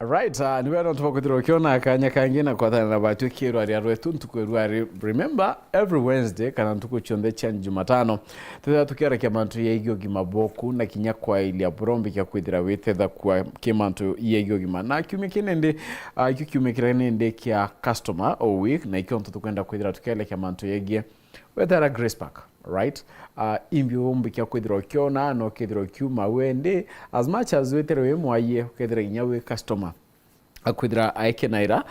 Right, niwe no tuko kiona kanya kangina kwa thana batu kiro ari arwetu tukwirwari. Remember every Wednesday kana tuko chonde chan Jumatano tutha tukera kemantu yegyo gimaboku na kinya kwa ili aburombi kya kwithira wethetha kwa kemantu yegyo gima na kiume kinende kiume kirene kya customer o week na ikyo tukwenda kwithira tukele kemantu yegie wethera Gracepark, right? Imbyo mbikia kwithira kiona no kwithira kiuma wende as much as wetera we mwaye kwithira nyawe customer akwithira aike naira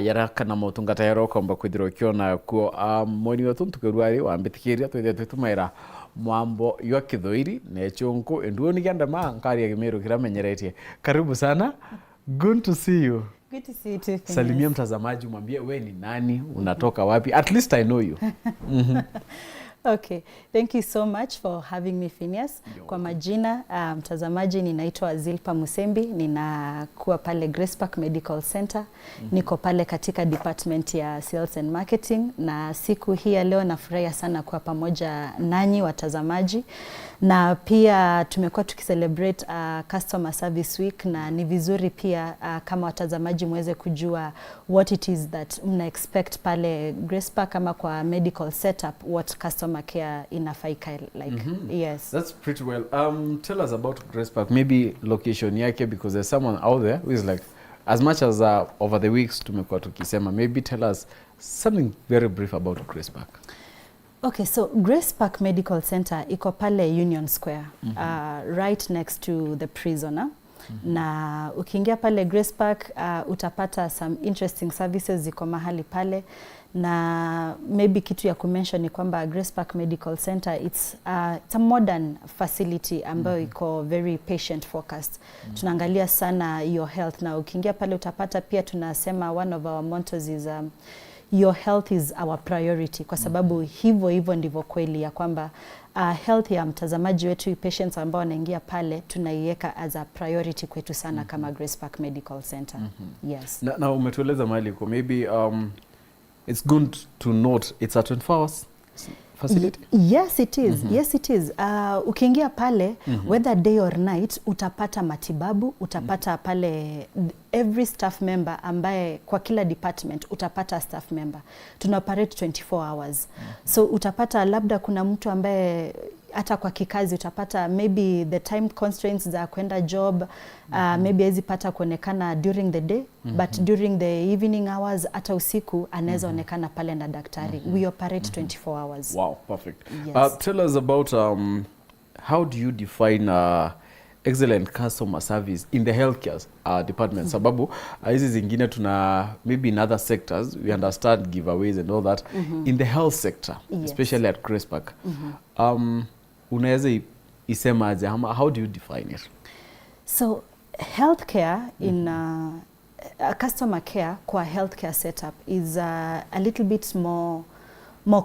yara kana motungata yaro komba kwithira kiona ko moni watuntu kerwari wambitikiria twethe twetumaira mwambo yo kithoiri ne chonko enduoni ganda ma nkari agimero kiramenyeretie. Karibu sana. Good to see you. Good to see you too. Salimia mtazamaji, mwambie we ni nani, unatoka wapi? At least I know you. Okay, thank you so much for having me, Phineas. Kwa majina, mtazamaji ninaitwa Zilpa Musembi, ninakuwa pale Gracepark Medical Center. Niko pale katika department ya Sales and Marketing, na siku hii ya leo nafurahia sana kuwa pamoja nanyi watazamaji. Na pia tumekuwa tukicelebrate Customer Service Week, na ni vizuri pia kama watazamaji muweze kujua what it is that mna expect pale Gracepark kama kwa medical setup, what customer care inafaika like. Yes. That's pretty well. Tell us about Gracepark, maybe location yake, because there's someone out there who is like, as much as over the weeks tumekuwa tukisema, maybe tell us something very brief about Gracepark. Okay, so Gracepark Medical Center iko pale Union Square, right next to the prisoner. Na ukiingia pale Gracepark utapata some interesting services ziko mahali pale, na maybe kitu ya kumention ni kwamba Gracepark Medical Center it's a modern facility ambayo iko very patient focused. Tunaangalia sana your health, na ukiingia pale utapata pia tunasema one of our mottos is your health is our priority, kwa sababu hivyo ndivyo kweli ya kwamba health ya mtazamaji wetu, patients ambao wanaingia pale tunaiweka as a priority kwetu sana kama Gracepark Medical Center. Yes. Na umetueleza mahali kwa maybe it's good to note it's a 24 hours facility. Yes it is. Yes it is. Ukiingia pale whether day or night utapata matibabu, utapata pale every staff member ambaye kwa kila department utapata staff member. Tuna operate 24 hours. So utapata labda kuna mtu ambaye hata kwa kikazi utapata maybe the time constraints za kwenda job, maybe hezi pata kuonekana during the day, but during the evening hours hata usiku anaweza onekana pale na daktari. We operate 24 hours. Wow, perfect. Yes. Tell us about how do you define excellent customer service in the healthcare department? Sababu hizi zingine tuna maybe in other sectors we understand giveaways and all that. In the health sector, especially at Gracepark, unaweza isema aje, how do you define it? So healthcare in customer care kwa healthcare setup is a little bit more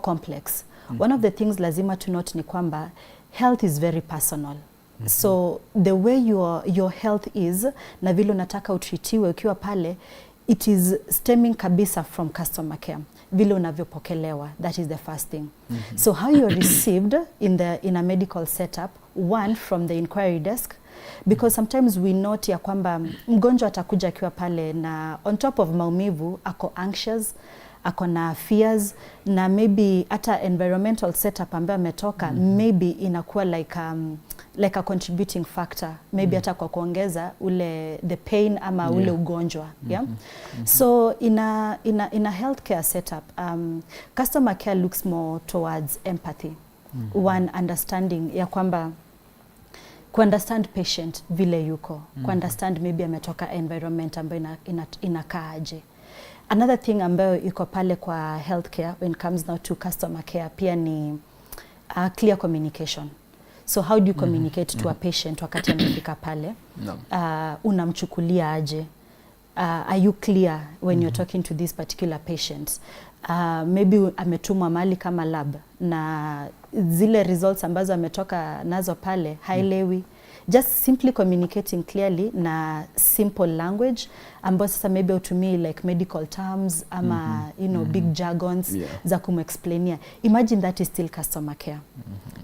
complex. One of the things lazima to note ni kwamba health is very personal. So the way your health is na vile unataka utritiwe ukiwa pale, it is stemming kabisa from customer care, vile unavyopokelewa. That is the first thing. So how you're received in a medical setup, one, from the inquiry desk, because sometimes we note ya kwamba mgonjwa atakuja akiwa pale na on top of maumivu ako anxious, ako na fears, na maybe hata environmental setup ambayo ametoka maybe inakuwa like a contributing factor, maybe hata kwa kuongeza ule the pain ama ule ugonjwa. So in a healthcare setup, customer care looks more towards empathy. One, understanding ya kwamba understand patient vile yuko, understand maybe ametoka environment ambayo inakaaje. Another thing ambayo iko pale kwa healthcare when it comes now to customer care pia ni clear communication. So how do you communicate to a patient wakati amefika pale? Unamchukulia aje? Are you clear when you're talking to this particular patient? Maybe ametumwa mali kama lab na zile results ambazo ametoka nazo pale haelewi. just simply communicating clearly na simple language ambayo sasa maybe utumii like medical terms ama you know big jargons za kumexplainia. Imagine that is still customer care.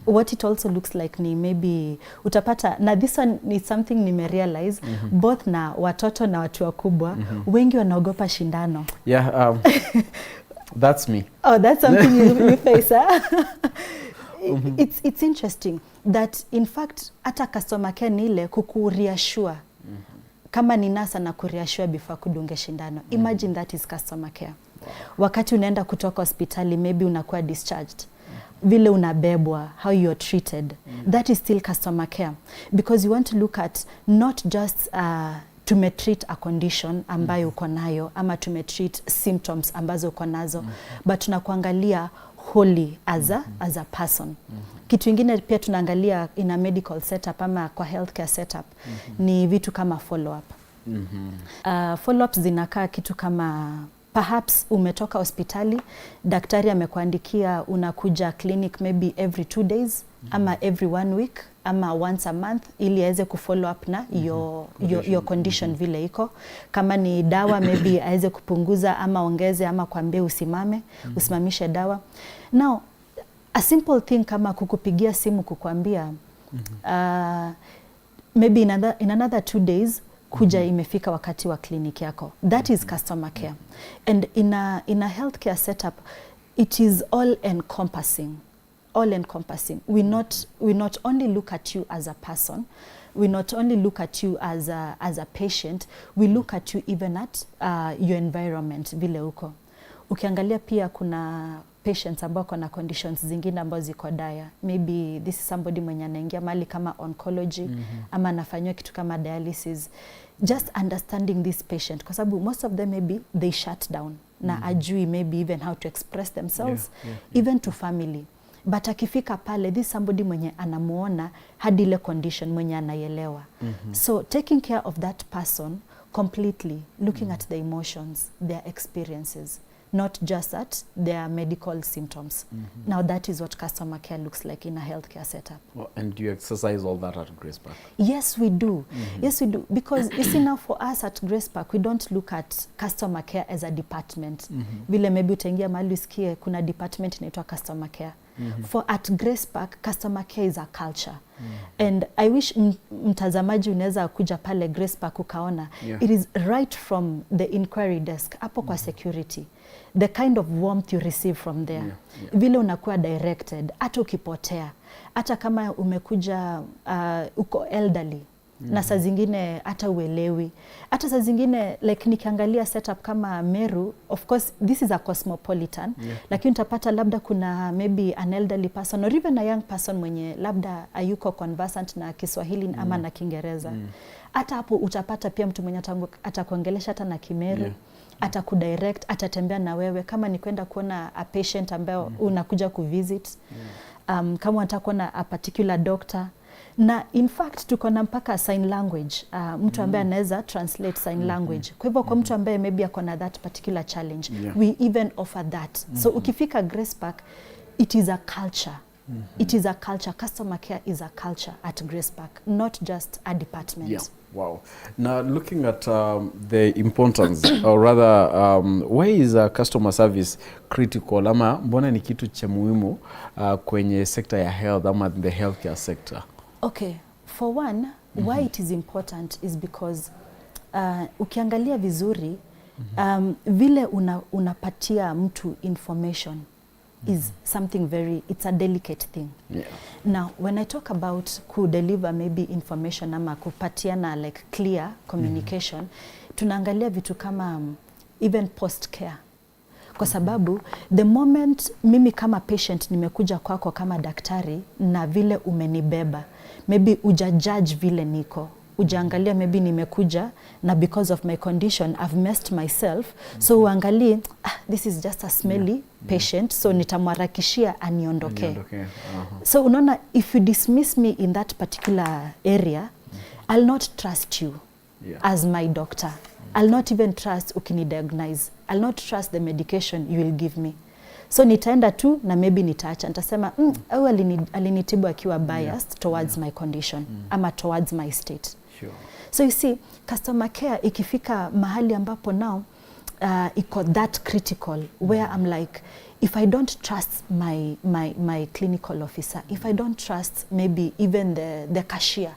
What it also looks like ni maybe utapata, na this one is something nimerealize both na watoto na watu wakubwa wengi wanaogopa shindano. Yeah, that's me. Oh, that's something you face, huh? It's interesting that in fact hata customer care ni ile kukureassure kama ni nasa na kureassure before kudunge shindano. Imagine that is customer care. Wakati unaenda kutoka hospitali maybe unakuwa discharged, vile unabebwa, how you're treated, that is still customer care, because you want to look at not just tumetreat a condition ambayo uko nayo ama tumetreat symptoms ambazo uko nazo, but tunakuangalia wholly as a person. Kitu ingine pia tunaangalia in a medical setup ama kwa healthcare setup ni vitu kama follow up. Follow-ups zinakaa kitu kama perhaps umetoka hospitali, daktari amekuandikia unakuja clinic maybe every 2 days ama every 1 week ama once a month ili aweze kufollow up na your condition vile iko. Kama ni dawa maybe aweze kupunguza ama ongeze ama kuambie usimame, usimamishe dawa. Now, a simple thing kama kukupigia simu kukuambia maybe in another 2 days kuja imefika wakati wa clinic yako. That is customer care. And in a healthcare setup, it is all encompassing. All encompassing. We not only look at you as a person, we not only look at you as a patient, we look at you even at your environment vile uko. Ukiangalia pia kuna patients ambao kuna conditions zingine ambazo ziko dire. Maybe this is somebody mwenye anaingia mali kama oncology ama anafanywa kitu kama dialysis. Just understanding this patient, kwa sababu most of them maybe they shut down na ajui maybe even how to express themselves, even to family. But akifika pale, this somebody mwenye anamuona hadi ile condition mwenye anaielewa. So taking care of that person completely, looking at the emotions, their experiences, not just at their medical symptoms. Now that is what customer care looks like in a healthcare setup. Well, and do you exercise all that at Gracepark? Yes, we do. Yes, we do. Because you see now for us at Gracepark, we don't look at customer care as a department. Vile maybe utaingia mahali usikie kuna department inaitwa customer care. For at Gracepark, customer care is a culture. And I wish mtazamaji unaweza kuja pale Gracepark ukaona. It is right from the inquiry desk, hapo kwa security. The kind of warmth you receive from there. Vile unakuwa directed, hata ukipotea. Hata kama umekuja uko elderly. Na saa zingine hata uelewi. Hata saa zingine like nikiangalia setup kama Meru, of course this is a cosmopolitan, lakini utapata labda kuna maybe an elderly person or even a young person mwenye labda ayuko conversant na Kiswahili ama na Kiingereza. Hata hapo utapata pia mtu mwenye atakuongelesha hata na Kimeru, atakudirect, atatembea na wewe kama ni kwenda kuona a patient ambaye unakuja kuvisit. Kama unataka kuona a particular doctor. Na in fact tuko na mpaka sign language, mtu ambaye anaweza translate sign language. Kwa hivyo kwa mtu ambaye maybe akona that particular challenge, we even offer that. So ukifika Gracepark, it is a culture. It is a culture. Customer care is a culture at Gracepark, not just a department. Yeah. Wow. Now looking at the importance or rather why is customer service critical ama mbona ni kitu cha muhimu kwenye sector ya health ama the healthcare sector? Okay, for one, why it is important is because ukiangalia vizuri, vile unapatia mtu information is something it's a delicate thing. Now, when I talk about deliver maybe information ama kupatiana like clear communication, tunaangalia vitu kama even post care. Kwa sababu the moment mimi kama patient nimekuja kwako kama daktari na vile umenibeba, maybe ujajudge vile niko, ujaangalia maybe nimekuja na because of my condition I've messed myself, so uangalie this is just a smelly patient, so nitamharakishia aniondoke. So unaona, if you dismiss me in that particular area, I'll not trust you as my doctor. I'll not even trust ukinidiagnose. I'll not trust the medication you will give me. So nitaenda tu na maybe nitaacha. Nitasema au alinitibu akiwa biased towards my condition ama towards my state. Sure. So you see, customer care ikifika mahali ambapo now iko that critical where I'm like, if I don't trust my clinical officer, if I don't trust maybe even the cashier,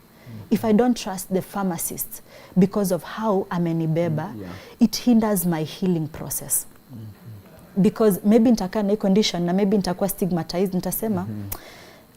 if I don't trust the pharmacist because of how amenibeba, it hinders my healing process. Because maybe nitakaa na condition na maybe nitakuwa stigmatized, nitasema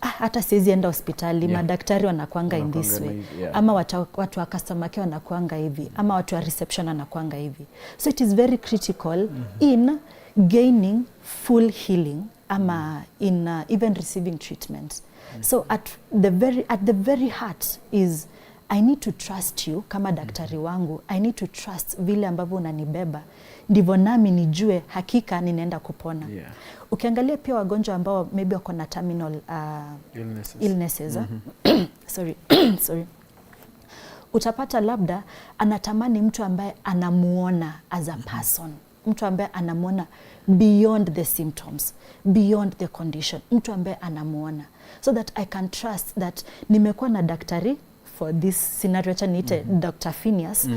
hata siwezi enda hospitali, madaktari wanakuanga in this way, ama watu wa customer care wanakuanga hivi, ama watu wa reception wanakuanga hivi. So it is very critical in gaining full healing ama in even receiving treatment. So at the very heart is I need to trust you kama daktari wangu. I need to trust vile ambavyo unanibeba, ndivyo nami nijue hakika ninaenda kupona. Ukiangalia pia wagonjwa ambao maybe wako na terminal illnesses. Sorry. Utapata labda anatamani mtu ambaye anamuona as a person, mtu ambaye anamuona beyond the symptoms, beyond the condition, mtu ambaye anamuona, so that I can trust that nimekuwa na daktari for this scenario cha niite Dr. Phineas.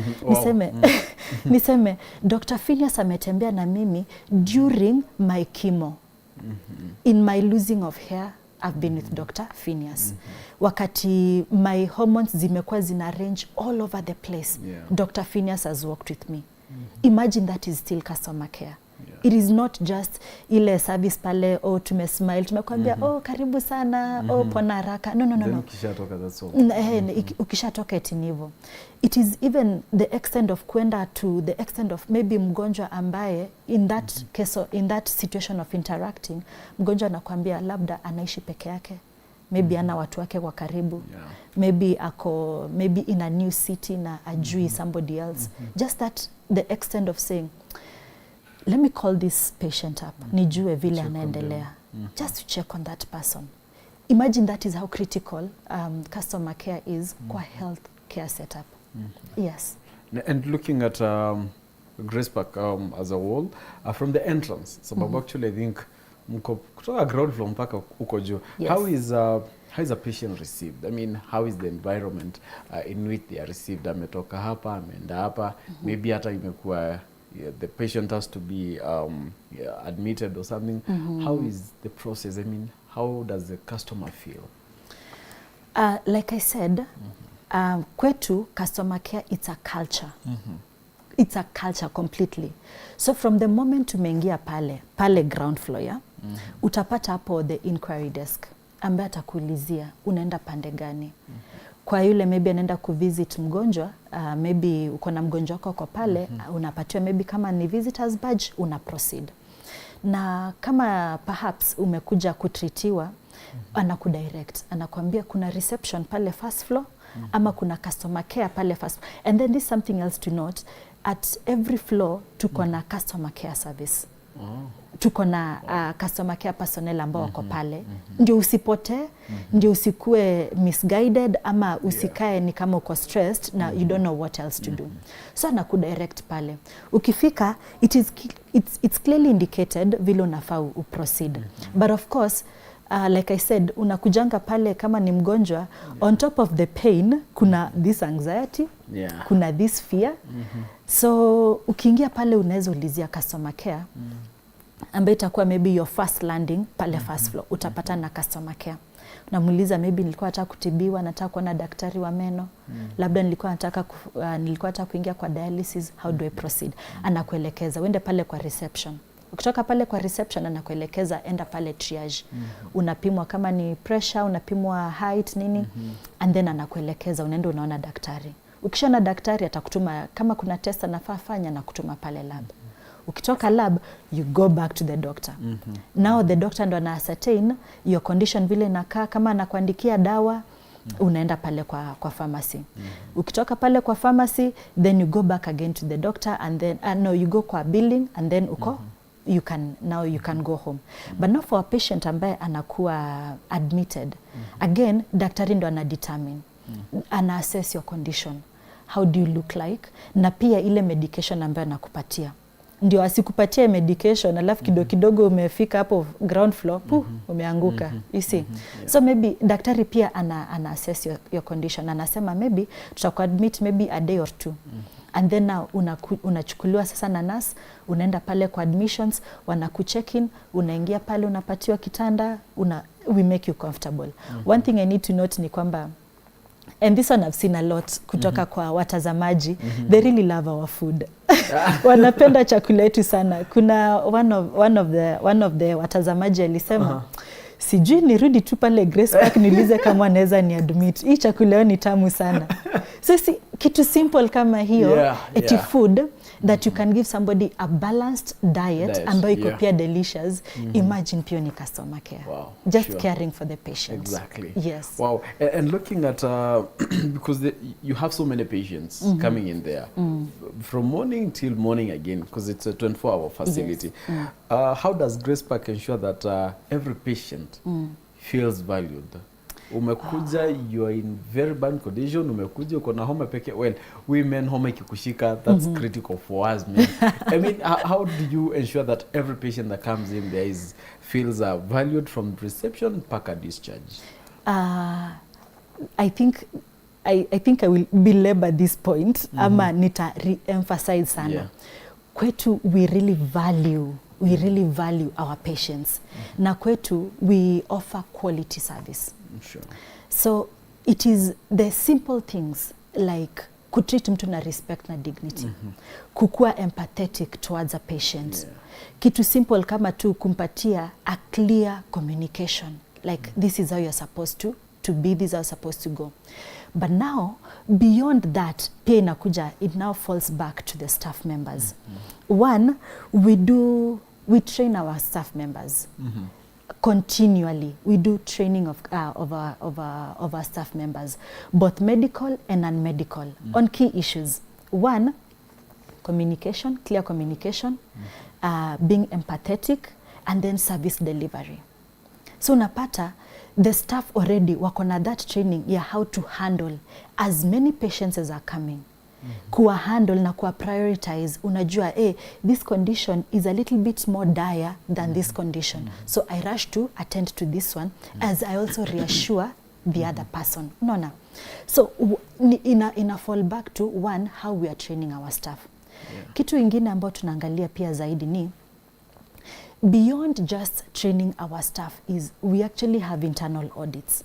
Niseme Dr. Phineas ametembea na mimi during my chemo. In my losing of hair, I've been with Dr. Phineas. Wakati my hormones zimekuwa zina range all over the place, Dr. Phineas has worked with me. Imagine that is still customer care. It is not just ile service pale, oh tumesmile, tumekwambia oh karibu sana, oh pona haraka. No. Ukishatoka that's all. Ukishatoka etinivo. It is even the extent of kwenda to the extent of maybe mgonjwa ambaye in that case or in that situation of interacting, mgonjwa anakuambia labda anaishi peke yake. Maybe ana watu wake kwa karibu. Maybe in a new city na ajui somebody else. Just that the extent of saying, let me call this patient up, nijue vile anaendelea, just to check on that person. Imagine that is how critical customer care is kwa health care setup. Yes. And looking at Gracepark as a whole, from the entrance, sababu actually I think mko kutoka ground floor mpaka uko juu. How is a patient received? I mean, how is the environment in which they are received? Ametoka hapa, ameenda hapa, maybe hata imekuwa the patient has to be admitted or something. How is the process? I mean, how does the customer feel? Like I said, kwetu customer care, it's a culture. It's a culture completely. So from the moment tumeingia pale ground floor, utapata hapo the inquiry desk ambaye atakuulizia unaenda pande gani. Kwa yule maybe anaenda kuvisit mgonjwa, maybe uko na mgonjwa wako kwa pale, unapatiwa maybe kama ni visitors badge, una proceed. Na kama perhaps umekuja kutritiwa, anakudirect, anakuambia kuna reception pale first floor, ama kuna customer care pale first floor. And then there's something else to note, at every floor tuko na customer care service. Tuko na customer care personnel ambao wako pale. Ndio usipotee, ndio usikue misguided ama usikae ni kama uko stressed na you don't know what else to do. So anakudirect pale. Ukifika, it's clearly indicated vile unafaa uproceed. But of course, like I said, unakujanga pale kama ni mgonjwa, on top of the pain, kuna this anxiety, kuna this fear. So ukiingia pale unaweza ulizia customer care, ambaye itakuwa maybe your first landing pale first floor, utapata na customer care. Unamuuliza maybe nilikuwa nataka kutibiwa, nataka kuona daktari wa meno, labda nilikuwa nataka kuingia kwa dialysis, how do I proceed? Anakuelekeza, uende pale kwa reception. Ukitoka pale kwa reception anakuelekeza enda pale triage. Unapimwa kama ni pressure, unapimwa height nini, and then anakuelekeza unaenda unaona daktari. Ukishaona daktari atakutuma kama kuna test anafaa fanya na kutuma pale lab. Ukitoka lab, you go back to the doctor. Now the doctor ndo ana ascertain your condition vile inakaa, kama anakuandikia dawa, unaenda pale kwa pharmacy. Ukitoka pale kwa pharmacy, then you go back again to the doctor, and then no, you go kwa billing, and then you can go home. But not for a patient ambaye anakuwa admitted. Again, daktari ndo ana determine, ana assess your condition. How do you look like? Na pia ile medication ambayo anakupatia. ndio asikupatie medication alafu kidogo kidogo umefika hapo ground floor umeanguka. You see? So maybe daktari pia ana assess your condition, anasema maybe tutakuadmit maybe a day or two. And then now unachukuliwa sasa na nurse, unaenda pale kwa admissions, wanakucheck in, unaingia pale, unapatiwa kitanda, we make you comfortable. One thing I need to note ni kwamba, and this one I've seen a lot kutoka kwa watazamaji, they really love our food. Wanapenda chakula yetu sana. Kuna one of the watazamaji alisema, sijui nirudi tu pale Gracepark niulize kama anaweza ni admit. Hii chakula yao ni tamu sana. So kitu simple kama hiyo, food that you can give somebody a balanced diet ambayo iko pia delicious. Imagine pia ni customer care. Wow, just caring for the patient. Exactly. Yes. Wow. And looking at because you have so many patients coming in there from morning till morning again, because it's a 24-hour facility. Yes. How does Gracepark ensure that every patient feels valued? Umekuja, you are in very bad condition, umekuja uko na homa peke. Well, women homa ikikushika, that's critical for us, man. I mean, how do you ensure that every patient that comes in there feels valued from reception mpaka discharge? I think I will belabor this point, ama nita re-emphasize sana. Kwetu we really value our patients. Na kwetu we offer quality service. Sure. So it is the simple things like kutreat mtu na respect na dignity. Kukua empathetic towards a patient. Kitu simple kama tu kumpatia a clear communication. Like this is how you're supposed to be, this is how you're supposed to go. But now, beyond that, pia inakuja, it now falls back to the staff members. One, we train our staff members. Continually, we do training of our staff members, both medical and non-medical, on key issues. One, communication, clear communication, being empathetic, and then service delivery. So unapata, the staff already wako na that training ya how to handle as many patients as are coming. Kuwa handle na kuwa prioritize, unajua this condition is a little bit more dire than this condition, so I rush to attend to this one as I also reassure the other person. Unaona? So ina fall back to one, how we are training our staff. Kitu ingine ambao tunaangalia pia zaidi ni beyond just training our staff is we actually have internal audits.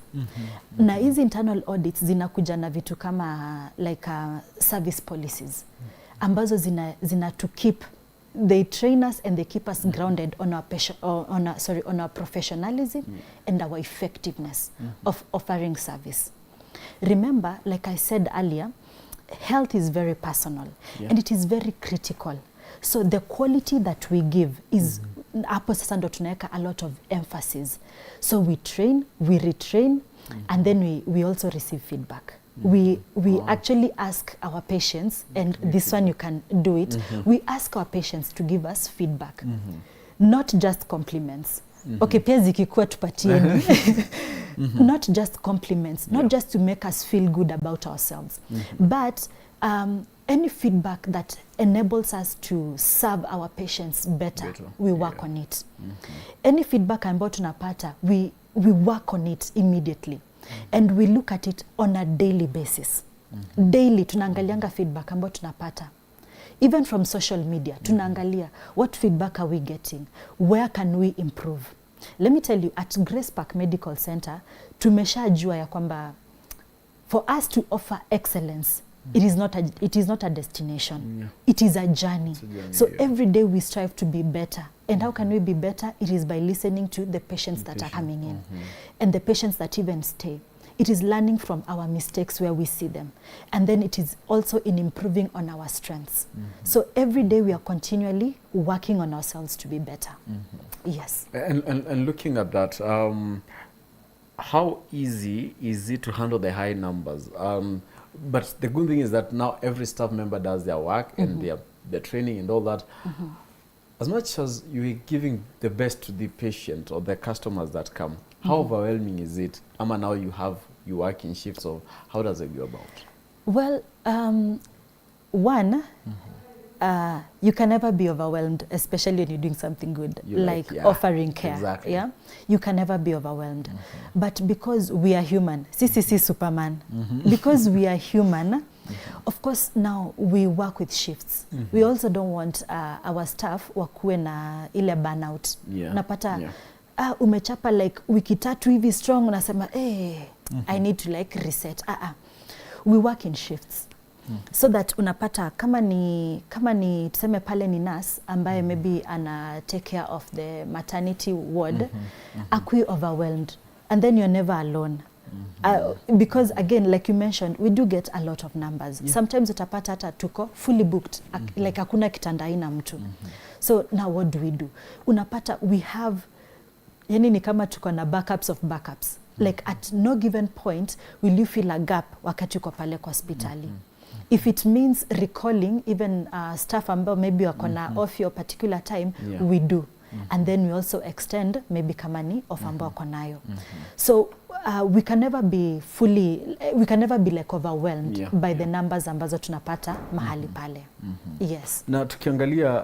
Na hizi internal audits zinakuja na vitu kama like service policies ambazo zina to keep, they train us and they keep us grounded on our professionalism and our effectiveness of offering service. Remember, like I said earlier, health is very personal and it is very critical. So the quality that we give is hapo sasa ndo tunaweka a lot of emphasis. So we train, we retrain, and then we also receive feedback. We actually ask our patients, and this one you can do it, we ask our patients to give us feedback, not just compliments. Okay, pia zikikuwa tupatieni. Not just compliments, not just to make us feel good about ourselves, but any feedback that enables us to serve our patients better. We work on it. Any feedback ambayo tunapata, we work on it immediately. And we look at it on a daily basis. Daily, tunaangalianga feedback ambayo tunapata. Even from social media, tunaangalia what feedback are we getting? Where can we improve? Let me tell you, at Gracepark Medical Center, tumeshajua ya kwamba for us to offer excellence, it is not a destination. It is a journey. So every day we strive to be better. And how can we be better? It is by listening to the patients that are coming in. And the patients that even stay. It is learning from our mistakes where we see them. And then it is also in improving on our strengths. So every day we are continually working on ourselves to be better. Yes. And looking at that, how easy is it to handle the high numbers? But the good thing is that now every staff member does their work and their training and all that. As much as you are giving the best to the patient or the customers that come, how overwhelming is it? Ama now you work in shifts, of how does it go about? Well, one, you can never be overwhelmed, especially when you're doing something good, You like yeah, offering care. exactly. Yeah, you can never be overwhelmed. But because we are human, CCC Superman, because we are human, of course now we work with shifts. We also don't want our staff wakuwe na ile burnout. Yeah. Napata Yeah. umechapa like wiki 3 hivi strong, unasema I need to like reset. We work in shifts. So that unapata kama ni tuseme pale ni nurse ambaye maybe ana take care of the maternity ward, akui overwhelmed, and then you're never alone. Because again, like you mentioned, we do get a lot of numbers. Yeah. Sometimes utapata hata tuko fully booked, like hakuna kitanda haina mtu. So now what do we do? Unapata we have, yani ni kama tuko na backups of backups. Like at no given point will you feel a gap wakati uko pale kwa hospitali. If it means recalling even staff ambao maybe wako na off your particular time, we do. And then we also extend maybe kama ni off ambao wako nayo. So we can never be like overwhelmed by the numbers ambazo tunapata mahali pale. Yes. Na tukiangalia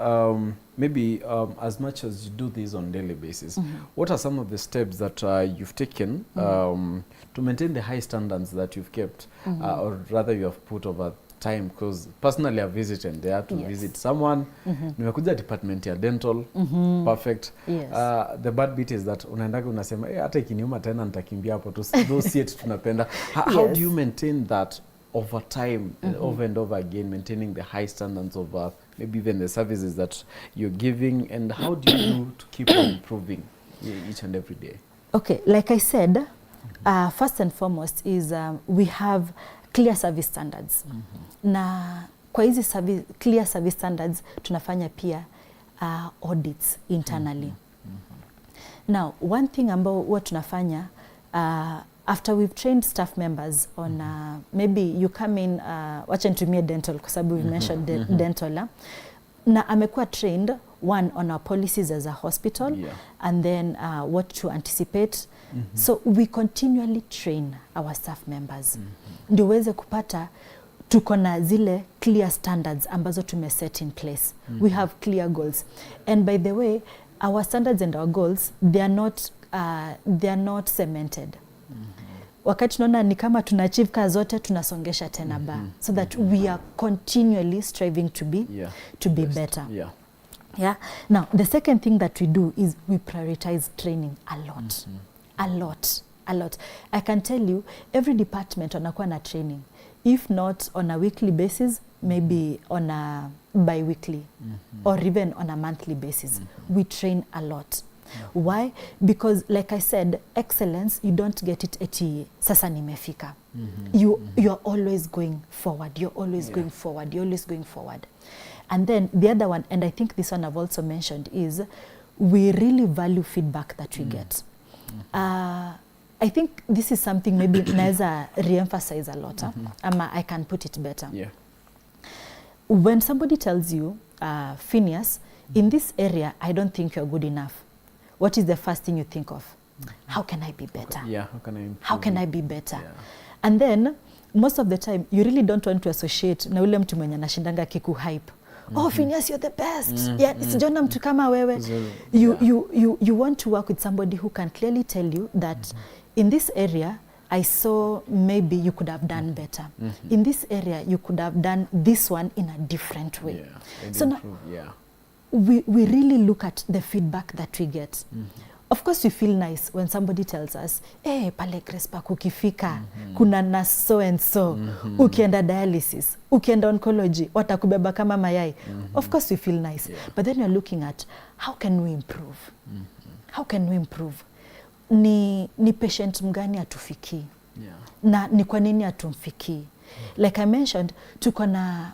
maybe as much as you do this on daily basis, what are some of the steps that you've taken to maintain the high standards that you've kept, or rather you have put over time? Because personally I've visited there to visit someone. Nimekuja department ya dental, perfect. Yes. The bad bit is that unaendaga unasema hata ikiniuma tena nitakimbia hapo tu, those yet tunapenda. How do you maintain that over time, over and over again, maintaining the high standards of maybe even the services that you're giving, and how do you do to keep on improving each and every day? Okay, like I said, first and foremost is we have clear service standards. Na kwa hizi clear service standards tunafanya pia audits internally. Now, one thing ambao huwa tunafanya after we've trained staff members on maybe you come in, wacha nitumie dental kwa sababu we mentioned dental, na amekuwa trained one on our policies as a hospital, and then what to anticipate. So we continually train our staff members. Ndio uweze kupata tuko na zile clear standards ambazo tumeset in place. We have clear goals. And by the way, our standards and our goals, they are not cemented. Wakati tunaona ni kama tuna achieve ka zote, tunasongesha tena so that we are continually striving to be better. Yeah. Now, the second thing that we do is we prioritize training a lot. A lot. I can tell you, every department wanakuwa na training. If not on a weekly basis, maybe on a bi-weekly or even on a monthly basis. We train a lot. Why? Because like I said, excellence, you don't get it eti sasa nimefika. You're always going forward. You're always going forward. And then the other one, and I think this one I've also mentioned, is we really value feedback that we get. I think this is something maybe naeza re-emphasize a lot. I can put it better. When somebody tells you, Phineas, in this area, I don't think you're good enough, what is the first thing you think of? How can I be better? How can I be better? And then, most of the time, you really don't want to associate na ule mtu mwenye anashindanga kiku hype. Oh, Phineas, you're the best. Sijona mtu kama wewe. You want to work with somebody who can clearly tell you that in this area, I saw maybe you could have done better. In this area, you could have done this one in a different way. So now, we really look at the feedback that we get. Of course, we feel nice when somebody tells us, hey, pale Gracepark ukifika, kuna na so and so, ukienda dialysis, ukienda oncology, watakubeba kama mayai. Of course, we feel nice. But then you're looking at, how can we improve? How can we improve? Ni patient mgani atufiki? Na ni kwa nini atumfiki? Like I mentioned,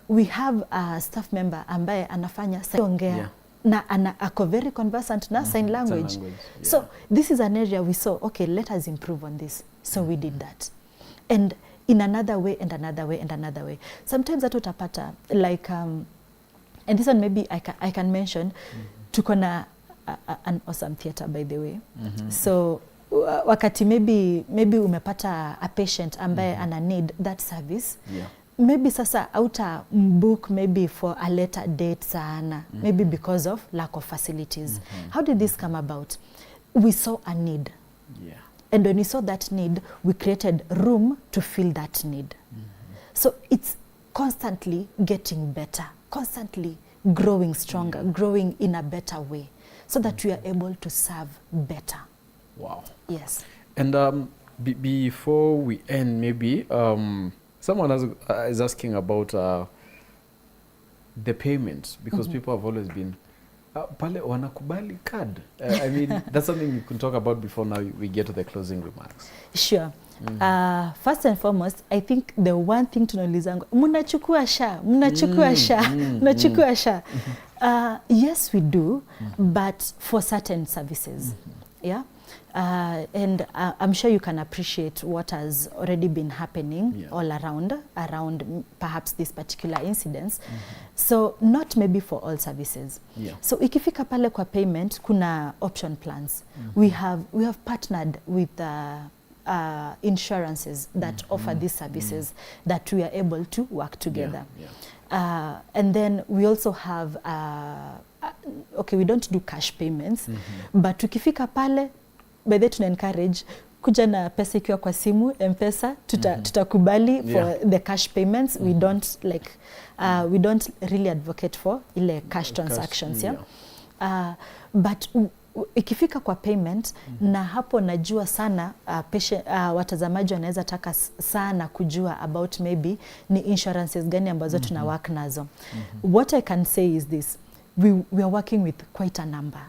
we have a staff member ambaye anafanya ongea. Na ako very conversant na sign language. So this is an area we saw, okay, let us improve on this. So we did that. And in another way, and another way, and another way. Sometimes that utapata, like, and this one maybe I can mention, tukona an awesome theater, by the way. So wakati maybe umepata a patient ambaye ana need that service, maybe sasa outa book maybe for a later date sana, maybe because of lack of facilities. How did this come about? We saw a need. Yeah. And when we saw that need, we created room to fill that need. So it's constantly getting better, constantly growing stronger, growing in a better way, so that we are able to serve better. Wow. Yes. And before we end, maybe someone is asking about the payments, because people have always been pale wanakubali card. I mean, that's something you can talk about before now we get to the closing remarks. Sure. First and foremost, I think the one thing tunaulizanga, mnachukua SHA, mnachukua SHA, mnachukua SHA. Yes, we do, but for certain services. Yeah. And I'm sure you can appreciate what has already been happening all around perhaps this particular incidents. So not maybe for all services. So ikifika pale kwa payment, kuna option plans. We have partnered with insurances that offer these services that we are able to work together. And then we also have okay, we don't do cash payments, but tukifika pale, by the tuna encourage kuja na pesa ikiwa kwa simu M-Pesa, tutakubali for the cash payments. We don't like we don't really advocate for ile cash transactions. But ikifika kwa payment, na hapo najua sana watazamaji wanaweza taka sana kujua about maybe ni insurances gani ambazo tuna work nazo. What I can say is this: we are working with quite a number.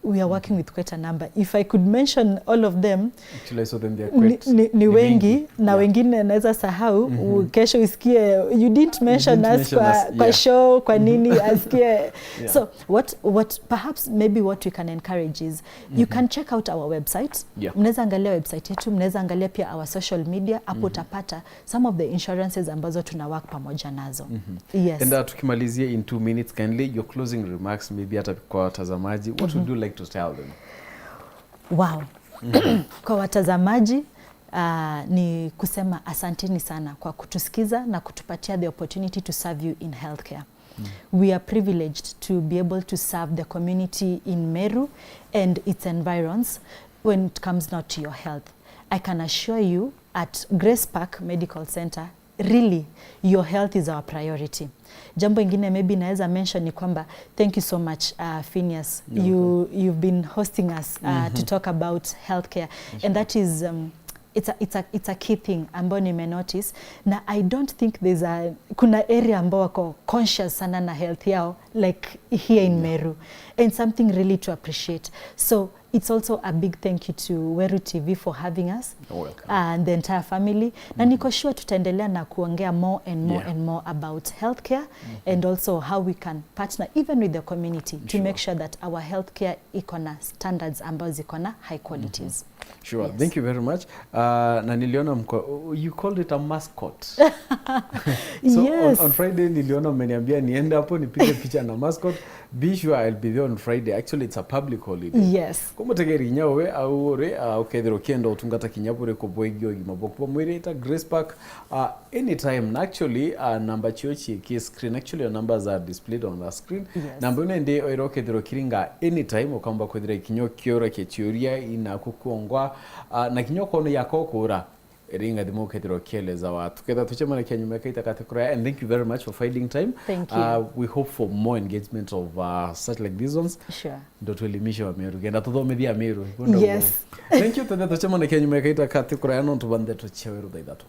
We are working with quite a number. If I could mention all of them, actually, so then they are quite ni wengi na wengine naweza sahau. Kesho usikie you didn't mention us kwa show, kwa nini asikie. So what perhaps maybe what we can encourage is you can check out our website. Mnaweza angalia website yetu, mnaweza angalia pia our social media. Hapo utapata some of the insurances ambazo tuna work pamoja nazo. Yes. And tukimalizia in 2 minutes, kindly your closing remarks, maybe hata kwa watazamaji, what would you like to tell them? Wow. Kwa watazamaji ni kusema asanteni sana kwa kutusikiza na kutupatia the opportunity to serve you in healthcare. We are privileged to be able to serve the community in Meru and its environs when it comes now to your health. I can assure you at Gracepark Medical Center, really your health is our priority. Jambo ingine maybe naweza mention ni kwamba thank you so much Phineas. You've been hosting us to talk about healthcare, and that is it's a key thing ambayo nimenotice, na I don't think kuna area ambao wako conscious sana na health yao like here in Meru, and something really to appreciate. So it's also a big thank you to Weru TV for having us. And the entire family. Na niko sure tutaendelea na kuongea more and more and more about healthcare, and also how we can partner even with the community to make sure that our healthcare iko na standards ambazo ziko na high qualities. Sure. Yes. Thank you very much. Na niliona you called it a mascot. So yes. On Friday niliona mmeniambia niende hapo nipige picha na mascot. Be sure I'll be there on Friday. Actually, it's a public holiday. Yes. Como tegeri nyawe au re ukethiro kendo utungata kinyapure ko boigyo gimaboko mwire ita Gracepark anytime. Actually number chiochi ki screen, actually your numbers are displayed on the screen. Yes. Number nende oiro kethiro kiringa anytime okamba kwethira kinyo kiora ke theoria ina kukuongwa na kinyo kono yako kura ringa dimo kethiro kieleza watu ketha tuchemana kianyuma kaita katekura. And thank you very much for finding time. Thank you. We hope for more engagement of such like these ones. Sure. Ndo tuelimisha wa Meru genda tuthomithia Meru. Yes. Thank you. Tuchemana kianyuma kaita katekura no tubande tucheweru thaithatu.